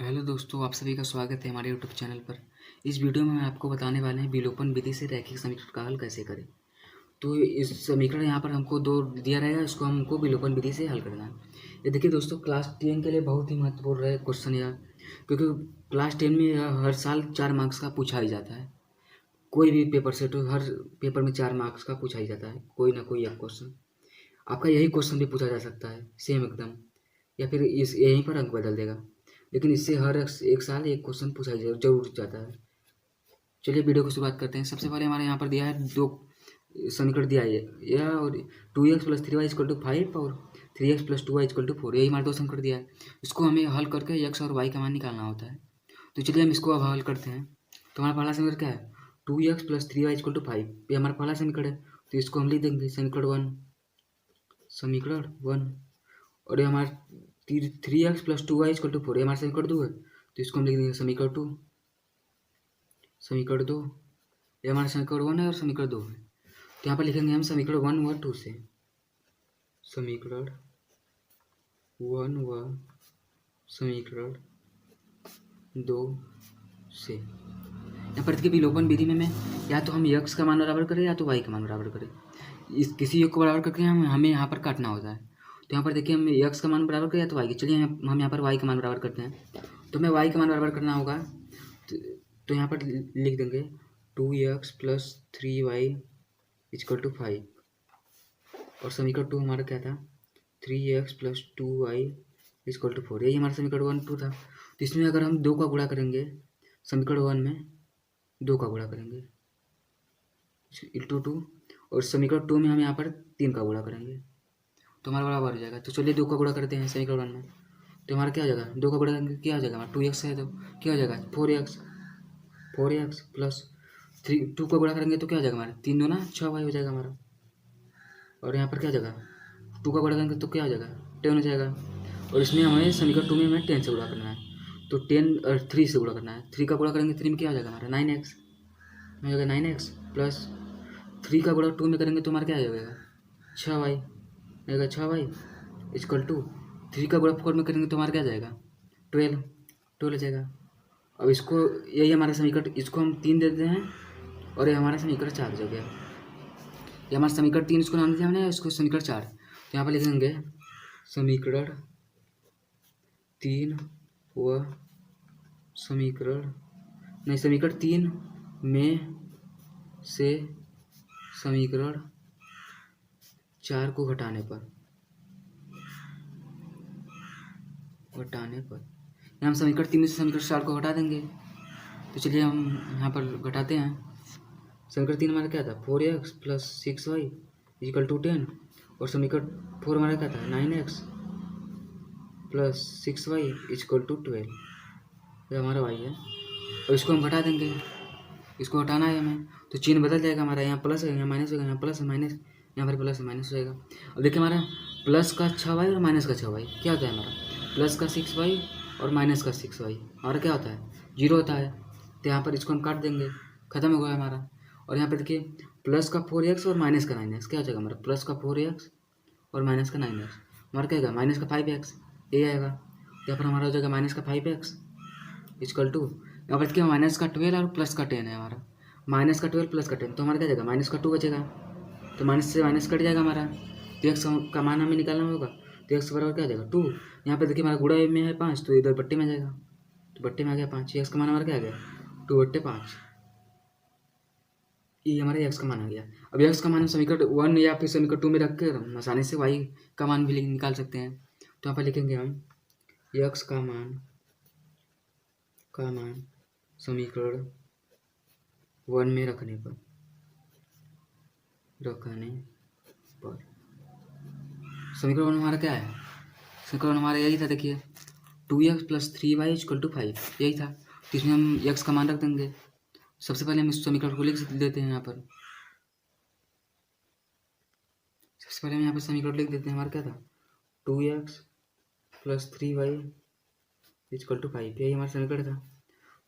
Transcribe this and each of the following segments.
Hello दोस्तों, आप सभी का स्वागत है हमारे यूट्यूब चैनल पर। इस वीडियो में हम आपको बताने वाले हैं विलोपन विधि से रैखिक समीकरण का हल कैसे करें। तो इस समीकरण यहाँ पर हमको दो दिया रहेगा, इसको हमको विलोपन विधि से हल करना है। ये देखिए दोस्तों, क्लास 10 के लिए बहुत ही महत्वपूर्ण है क्वेश्चन यह, क्योंकि क्लास 10 में यह हर साल 4 मार्क्स का पूछा ही जाता है। कोई भी पेपर से तो हर पेपर में 4 मार्क्स का पूछा ही जाता है, कोई ना कोई एक क्वेश्चन। आपका यही क्वेश्चन भी पूछा जा सकता है सेम एकदम, या फिर इस यहीं पर अंक बदल देगा, लेकिन इससे हर एक साल एक क्वेश्चन पूछा जरूर जाता है। चलिए वीडियो की शुरुआत करते हैं। सबसे पहले हमारे यहाँ पर दिया है दो समीकरण दिया है, यह और 2x + 3y = 5 और 3x + 2y = 4, यही हमारे दो समीकरण दिया है। इसको हमें हल करके x और y का मान निकालना होता है। तो चलिए हम इसको अब हल करते हैं। तो हमारा पहला समीकरण क्या है, 2x + 3y = 5, ये हमारा पहला समीकरण है। तो इसको हम लिख देंगे समीकरण वन। और ये हमारा 3x + 2y = 4, ये हमारा समीकरण 2 है। तो इसको हम लिख देंगे समीकरण 2। ये हमारा समीकरण 1 है और समीकरण 2 है। तो यहाँ पर लिखेंगे हम समीकरण 1 व 2 से, समीकरण 1 व समीकरण 2 से। यहाँ पर देखिए विलोपन विधि में या तो हम x का मान बराबर करें या तो y का मान बराबर करें। इस किसी एक को बराबर करके हमें यहाँ पर काटना होता है। तो यहाँ पर देखिए हम x का मान बराबर करें या तो y के, चलिए हम यहाँ पर y का मान बराबर करते हैं। तो हमें y का मान बराबर करना होगा, तो यहाँ पर लिख देंगे 2x + 3y = 5, और समीकरण 2 हमारा क्या था, 3x + 2y = 4, यही हमारा समीकरण 1 2 था। तो इसमें अगर हम 2 का गुणा करेंगे, समीकरण 1 में 2 का गुणा करेंगे × 2, और समीकरण 2 में हम यहाँ पर 3 का गुणा करेंगे, तो हमारा बराबर हो जाएगा। तो चलिए 2 का गुणा करते हैं समीकरण 1 में। तो हमारा क्या हो जाएगा, 2 का गुणा करेंगे क्या हो जाएगा, हमारा 2x है तो क्या हो जाएगा 4x प्लस 2 का गुणा करेंगे तो क्या हो जाएगा हमारा 3 दूना 6y हो जाएगा हमारा। और यहाँ पर क्या हो जाएगा 2 का गुणा करेंगे तो क्या हो जाएगा 10 हो जाएगा। और इसमें हमें समीकरण 2 में हमें 10 से गुणा करना है, तो 10 और 3 से गुणा करना है। 3 का गुणा करेंगे 3 में क्या हो जाएगा हमारा 9x हो जाएगा, 9x प्लस 3 का गुणा 2 में करेंगे तो हमारा क्या हो जाएगा 6y आएगा, 6y = 3 का गुणा 4 में करेंगे तो हमारा क्या जाएगा 12 हो जाएगा। अब इसको, यही हमारा समीकरण, इसको हम 3 दे देते हैं और ये हमारा समीकरण 4 हो गया। ये हमारा समीकरण 3 इसको नाम दिया हमने, इसको समीकरण 4। तो यहाँ पर लिखेंगे समीकरण 3 व समीकरण 3 में से समीकरण 4 को घटाने पर हम समीकरण 3 में से समीकरण 4 को घटा देंगे। तो चलिए हम यहाँ पर घटाते हैं। समीकरण 3 हमारा क्या था 4x + 6y = 10, और समीकरण 4 हमारा क्या था 9x + 6y = 12, ये हमारा y है। और इसको हम घटा देंगे, इसको हटाना है हमें, तो चिन्ह बदल जाएगा हमारा, यहाँ प्लस है यहाँ माइनस होगा, यहाँ प्लस है माइनस, यहाँ पर प्लस है माइनस हो जाएगा। अब देखिए हमारा प्लस का 6y और माइनस का 6y क्या होता है, हमारा प्लस का 6y और माइनस का 6y हमारा क्या होता है 0 होता है। तो यहाँ पर इसको हम काट देंगे, खत्म हो गया हमारा। और यहाँ पर देखिए प्लस का 4x और माइनस का 9x क्या हो जाएगा हमारा, प्लस का 4x और माइनस का 9x हमारा क्या आएगा माइनस का 5x, ये आएगा। यहाँ पर हमारा हो जाएगा माइनस का 5x = यहाँ पर देखिए माइनस का 12 और प्लस का 10 है हमारा, माइनस का 12 प्लस का 10, तो हमारा क्या जाएगा माइनस का 2 बचेगा। तो माइनस से माइनस कट जाएगा हमारा, तो x का मान हमें निकालना होगा। तो x बराबर क्या आ जाएगा 2, यहाँ पे देखिए हमारा गुणा में है 5, तो इधर बट्टे में आ जाएगा, तो बट्टे में आ गया 5, x का मान हमारा क्या आ गया 2/5, ये हमारे x का मान आ गया। अब x का मान हम समीकरण 1 या फिर समीकरण 2 में रख कर हम आसानी से y का मान भी निकाल सकते हैं। तो यहाँ पर लिखेंगे हम x का मान समीकरण 1 में रखने पर समीकरण 1 हमारा क्या है, समीकरण हमारा यही था, देखिए 2x + 3y = 5, यही था। तो इसमें हम x का मान रख देंगे। सबसे पहले हम इस समीकरण को लिख देते हैं यहाँ पर, सबसे पहले हम यहाँ पर समीकरण लिख देते हैं। हमारा क्या था 2x + 3y = 5, यही हमारा समीकरण था।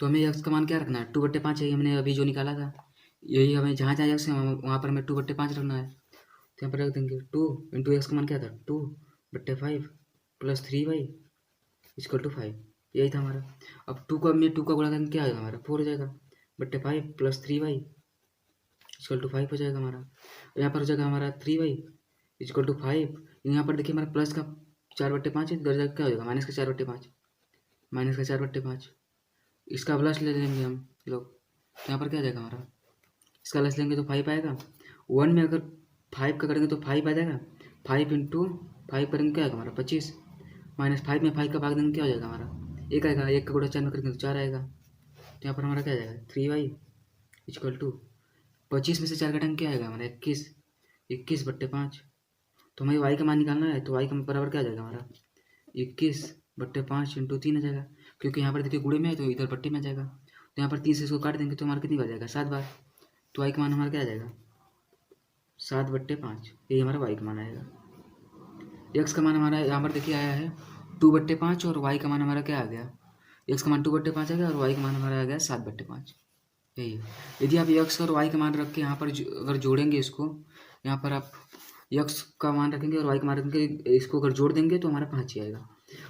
तो हमें x का मान क्या रखना है 2/5, यही हमने अभी जो निकाला था, यही हमें जहाँ जहाँ x है वहाँ पर हमें 2/5 रखना है। तो यहाँ पर रख देंगे 2 × x का मान क्या था 2/5 + 3y = 5, यही था हमारा। अब 2 का गुणा करेंगे क्या आ जाएगा हमारा 4 हो जाएगा बट्टे 5 प्लस 3y इक्वल टू 5 हो जाएगा हमारा। यहाँ पर हो जाएगा हमारा 3y इक्वल टू 5। यहाँ पर देखिए हमारा प्लस का 4/5 है, इधर जाकर क्या हो जाएगा माइनस का 4/5, माइनस का 4/5। इसका प्लस ले लेंगे हम लोग, तो यहाँ पर क्या आ जाएगा हमारा, इसका प्लस लेंगे तो 5 आएगा। 1 में अगर 5 का करेंगे तो 5 आ जाएगा, 5 इंटू 5 करेंगे क्या आएगा हमारा 25, माइनस 5 में 5 का भाग देंगे क्या हो जाएगा हमारा 1 आएगा, 1 का गुणा 4 में करेंगे तो 4 आएगा। तो यहाँ पर हमारा क्या आ जाएगा 3y इक्वल टू 25 में से 4 घटाएंगे क्या आएगा हमारा 21, 21/5। तो हमें y का मान निकालना है, तो y का बराबर क्या आ जाएगा हमारा 21/5 इंटू 3 आ जाएगा, क्योंकि यहाँ पर देखिए गुणे में है तो इधर पट्टी में आ जाएगा। तो यहाँ पर 3 से इसको काट देंगे तो हमारा कितनी बार जाएगा 7 बार। तो y का मान हमारा क्या आ जाएगा 7/5, यही हमारा y का मान आएगा। x का मान हमारा यहाँ पर देखिए आया है 2/5 और y का मान हमारा क्या आ गया, x का मान 2/5 आ गया और y का मान हमारा आ गया 7/5। यही है। यदि आप x और y का मान रख के यहाँ पर अगर जोड़ेंगे इसको, यहाँ पर आप x का मान रखेंगे और y का मान रखेंगे, इसको अगर जोड़ देंगे तो हमारा 5 ही आएगा,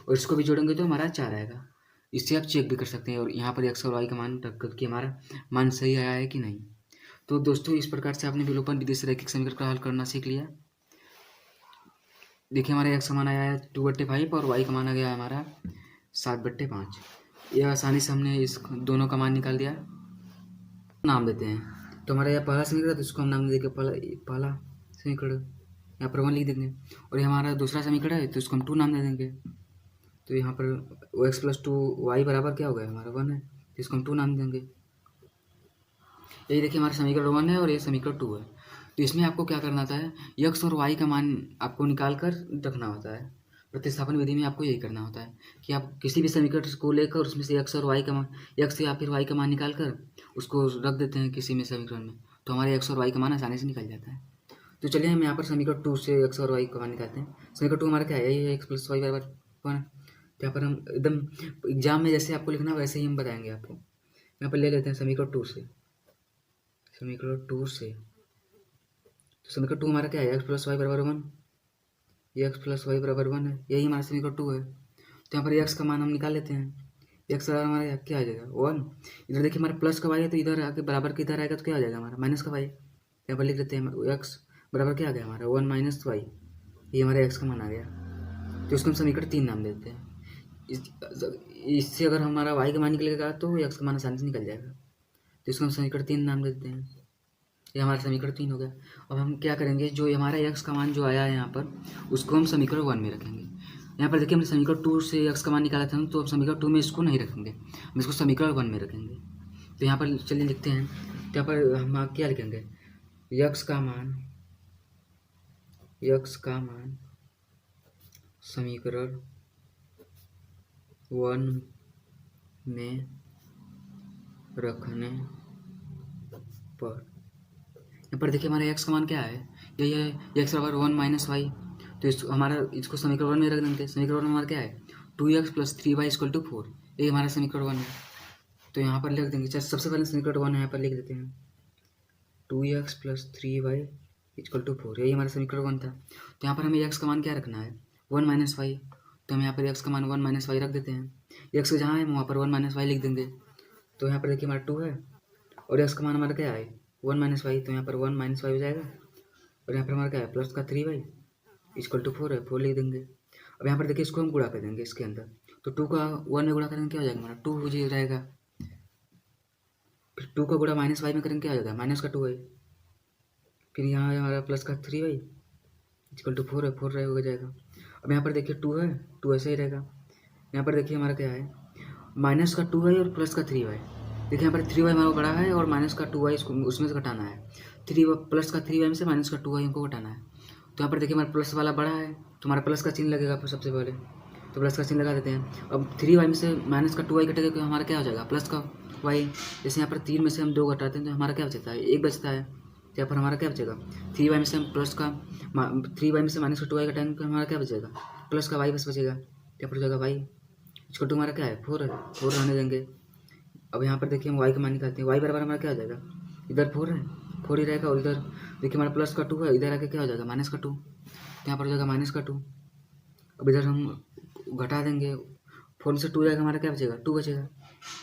और इसको भी जोड़ेंगे तो हमारा 4 आएगा। इससे आप चेक भी कर सकते हैं और यहाँ पर x और y का मान रख कर कि हमारा मान सही आया है कि नहीं। तो दोस्तों इस प्रकार से आपने विलोपन विधि से रैखिक समीकरण का हल करना सीख लिया। देखिए हमारा x का मान आया है 2/5 और y का मान आ गया हमारा 7/5। यह आसानी से हमने इस दोनों का मान निकाल दिया। नाम देते हैं, तो हमारा यह पहला समीकरण तो इसको हम नाम देंगे पहला समीकरण, यहाँ पर 1 लिख देंगे। और ये हमारा दूसरा समीकरण है तो इसको हम 2 नाम दे देंगे। तो यहाँ पर x + 2y बराबर क्या हो गया हमारा 1 है, तो इसको हम 2 नाम देंगे। यही देखिए हमारा समीकरण 1 है और ये समीकरण 2 है। तो इसमें आपको क्या करना होता है, x और y का मान आपको निकाल कर रखना होता है। प्रतिस्थापन विधि में आपको यही करना होता है कि आप किसी भी समीकरण को लेकर उसमें से x और y का मान, x या फिर y का मान निकाल कर उसको रख देते हैं किसी में समीकरण में, तो हमारे x और y का मान आसानी से निकल जाता है। तो चलिए हम यहाँ पर समीकरण 2 से x और y का मान निकालते हैं। समीकरण 2 हमारा क्या है, यही है x + y बराबर 1। तो यहाँ पर हम एकदम एग्जाम में जैसे आपको लिखना वैसे ही हम बताएंगे आपको। यहाँ पर ले लेते हैं समीकरण 2 से, समीकरण 2 से, तो समीकरण 2 हमारा क्या है x + y बराबर 1, x + y बराबर 1 है, यही हमारा समीकरण 2 है। तो यहाँ पर x का मान हम निकाल लेते हैं, x बराबर हमारा क्या आ जाएगा 1। इधर देखिए हमारा प्लस का y है तो इधर आके बराबर के इधर आएगा तो क्या आ जाएगा हमारा माइनस का y। यहाँ पर लिख देते हैं x बराबर क्या आ गया हमारा 1 - y, ये हमारा x का मान आ गया। तो उसको हम समीकरण 3 नाम देते हैं। इससे अगर हमारा y का मान निकलेगा तो x का मान आसानी से निकल जाएगा, तो इसको हम समीकरण 3 नाम देते हैं। ये हमारा समीकरण 3 हो गया। अब हम क्या करेंगे, जो हमारा x का मान जो आया है यहाँ पर उसको हम समीकरण 1 में रखेंगे। यहाँ पर देखिए हमने समीकरण 2 से x का मान निकाला था, तो समीकरण 2 में इसको नहीं रखेंगे, हम इसको समीकरण 1 में रखेंगे। तो यहाँ पर चलिए लिखते हैं, तो यहाँ पर हम क्या लिखेंगे, x का मान समीकरण 1 में रखने पर, यहाँ पर देखिए हमारे x का मान क्या है, यही है x बराबर 1 - y। तो इसको समीकरण 1 में रख देंगे। समीकरण 1 में हमारा क्या है 2x + 3y = 4, यही हमारा समीकरण 1 है। तो यहाँ पर लिख देंगे, चल सबसे पहले समीकरण 1 यहाँ पर लिख देते हैं 2x + 3y = 4, यही हमारा समीकरण 1 था। तो यहाँ पर हमें x का मान क्या रखना है 1 - y, तो हम यहाँ पर x का मान 1 - y रख देते हैं। x जहाँ है वहाँ पर 1 - y लिख देंगे। तो यहाँ पर देखिए हमारा 2 है और x का मान हमारा क्या है 1 - y, तो यहाँ पर 1 - y हो जाएगा। और यहाँ पर हमारा क्या है प्लस का 3y = 4 है, 4 लिख देंगे। अब यहाँ पर देखिए इसको हम गुणा कर देंगे इसके अंदर, तो 2 का 1 में गुणा करेंगे क्या हो जाएगा हमारा 2 हो जाएगा। फिर 2 का गुणा -y में करेंगे क्या हो जाएगा -2y। फिर यहाँ हमारा प्लस का 3y = 4 है, 4 हो जाएगा। अब यहाँ पर देखिए 2 है, 2 ऐसे ही रहेगा। यहाँ पर देखिए हमारा क्या है -2y और प्लस का 3y। देखिए यहाँ पर 3y हमारा बड़ा है और -2y उसमें से घटाना है। प्लस का 3y में से -2y हमको घटाना है। तो यहाँ पर देखिए हमारा प्लस वाला बड़ा है तो हमारा प्लस का चिन्ह लगेगा सबसे पहले, तो प्लस का चिन्ह लगा देते हैं। अब 3y में से -2y घटेगा तो हमारा क्या हो जाएगा प्लस का y। जैसे यहाँ पर 3 में से हम 2 घटाते हैं तो हमारा क्या बचता है 1 बचता है, तो यहाँ पर हमारा क्या बचेगा 3y में से हम -2y घटाएंगे तो हमारा क्या बचेगा प्लस का y बस बचेगा। यहाँ पर हो जाएगा y = हमारा क्या है 4 है, 4 रहने देंगे। अब यहाँ पर देखिए हम y का मान निकालते हैं, y बराबर हमारा क्या हो जाएगा इधर 4 है, 4 ही रहेगा, और इधर देखिए हमारा प्लस का 2 है, इधर आके क्या हो जाएगा -2, तो यहाँ पर हो जाएगा -2। अब इधर हम घटा देंगे 4 में से 2 जाएगा, हमारा क्या बचेगा? 2 बचेगा।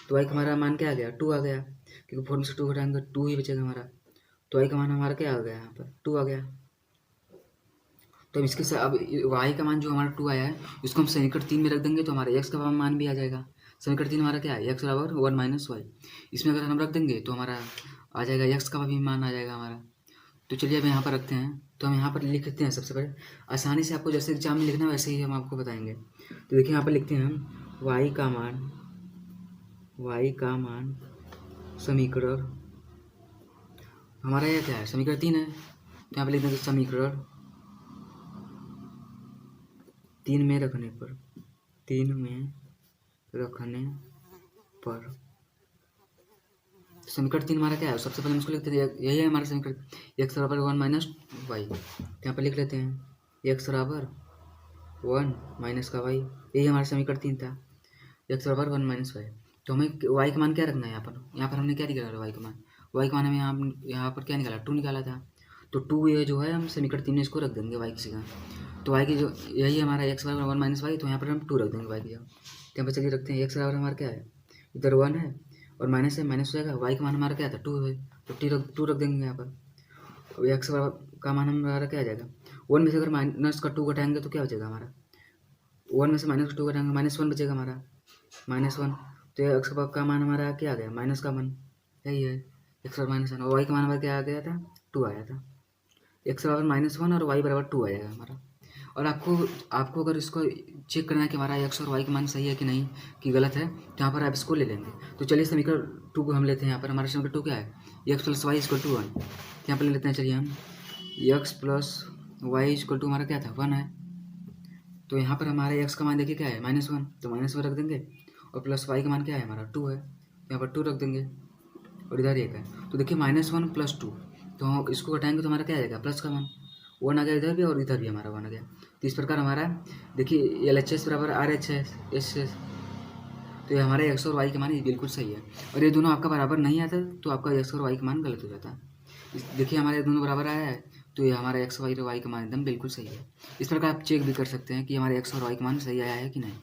तो वाई का हमारा मान क्या आ गया? 2 आ गया, क्योंकि 4 में से 2 घटाएंगे 2 ही बचेगा हमारा। तो वाई का मान हमारा क्या आ गया? यहाँ पर 2 आ गया। तो अब इसके साथ अब वाई का मान जो हमारा 2 आया है उसको हम समीकरण 3 में रख देंगे तो हमारा एक्स का मान भी आ जाएगा। समीकरण 3 हमारा क्या है? एक्स बराबर 1 माइनस वाई। इसमें अगर हम रख देंगे तो हमारा आ जाएगा एक्स का भी मान आ जाएगा हमारा। तो चलिए अब यहाँ पर रखते हैं। तो हम यहाँ पर लिख लेते हैं सबसे पहले, आसानी से आपको जैसे एग्जाम में लिखना है वैसे ही हम आपको बताएंगे। तो देखिए यहाँ पर लिखते हैं हम वाई का मान समीकरण हमारा यह क्या है? समीकरण 3 है। तो यहाँ पर लिख देंगे समीकरण 3 में रखने पर समीकरण 3 हमारा क्या है? सबसे पहले हम इसको लिखते हैं, यही है हमारा समीकरण, एक्स बराबर 1 माइनस वाई। यहाँ पर लिख लेते हैं एक्स बराबर 1 माइनस का वाई, यही हमारा समीकरण 3 था, एक्स बराबर 1 माइनस वाई। तो हमें वाई का मान क्या रखना है? यहाँ पर हमने क्या निकाला? वाई का मान हमें यहाँ पर क्या निकाला? 2 निकाला था। तो 2 ये जो है हम समीकरण 3 में इसको रख देंगे वाई की जगह। तो वाई की जो यही हमारा एक्स बराबर 1 माइनस वाई, तो यहाँ पर हम 2 रख देंगे वाई की जगह। तो यहाँ पर चलिए रखते हैं एक्स बराबर हमारा क्या है? इधर 1 है और माइनस है, माइनस हो जाएगा। वाई का मान हमारा क्या था? 2 है, तो 2 रख देंगे यहाँ पर। अब एक्स का मान हमारा क्या आ जाएगा? 1 में से अगर माइनस का 2 घटाएंगे तो क्या बचेगा हमारा? 1 में से माइनस का 2 घटाएंगे -1 बचेगा हमारा, -1। तो एक्स का मान हमारा क्या आ गया? माइनस का मान, यही है एक्स और -1। और वाई का मान हमारा क्या आ गया था? 2 आया था। एक्स बराबर -1 और वाई बराबर 2 आएगा हमारा। और आपको अगर इसको चेक करना है कि हमारा एक्स और वाई का मान सही है कि नहीं, कि गलत है, तो यहाँ पर आप इसको ले लेंगे। तो चलिए समीकरण 2 को हम लेते हैं। यहाँ पर हमारा समीकरण 2 क्या है? X plus Y equal to 1। यहाँ पर ले लेते हैं, चलिए हम X plus Y equal to हमारा क्या था? 1 है। तो यहाँ पर हमारे एक्स का मान देखिए क्या है? -1, तो -1 रख देंगे। और प्लस वाई का मान क्या है हमारा? 2 है, यहाँ पर 2 रख देंगे। और इधर 1 है। तो देखिए -1 प्लस 2, तो इसको घटाएंगे तो हमारा क्या आ जाएगा? प्लस का मान 1 आ गया इधर भी, और इधर भी हमारा 1 आ गया। तो इस प्रकार हमारा देखिए LHS बराबर RHS। तो ये हमारे एक्स और वाई का मान ये बिल्कुल सही है। और ये दोनों आपका बराबर नहीं आता तो आपका एक्स और वाई का मान गलत हो जाता है। देखिए हमारे दोनों बराबर आया है, तो ये हमारा एक्स वाई का मान एकदम बिल्कुल सही है। इस प्रकार आप चेक भी कर सकते हैं कि हमारे एक्स और वाई का मान सही आया है कि नहीं।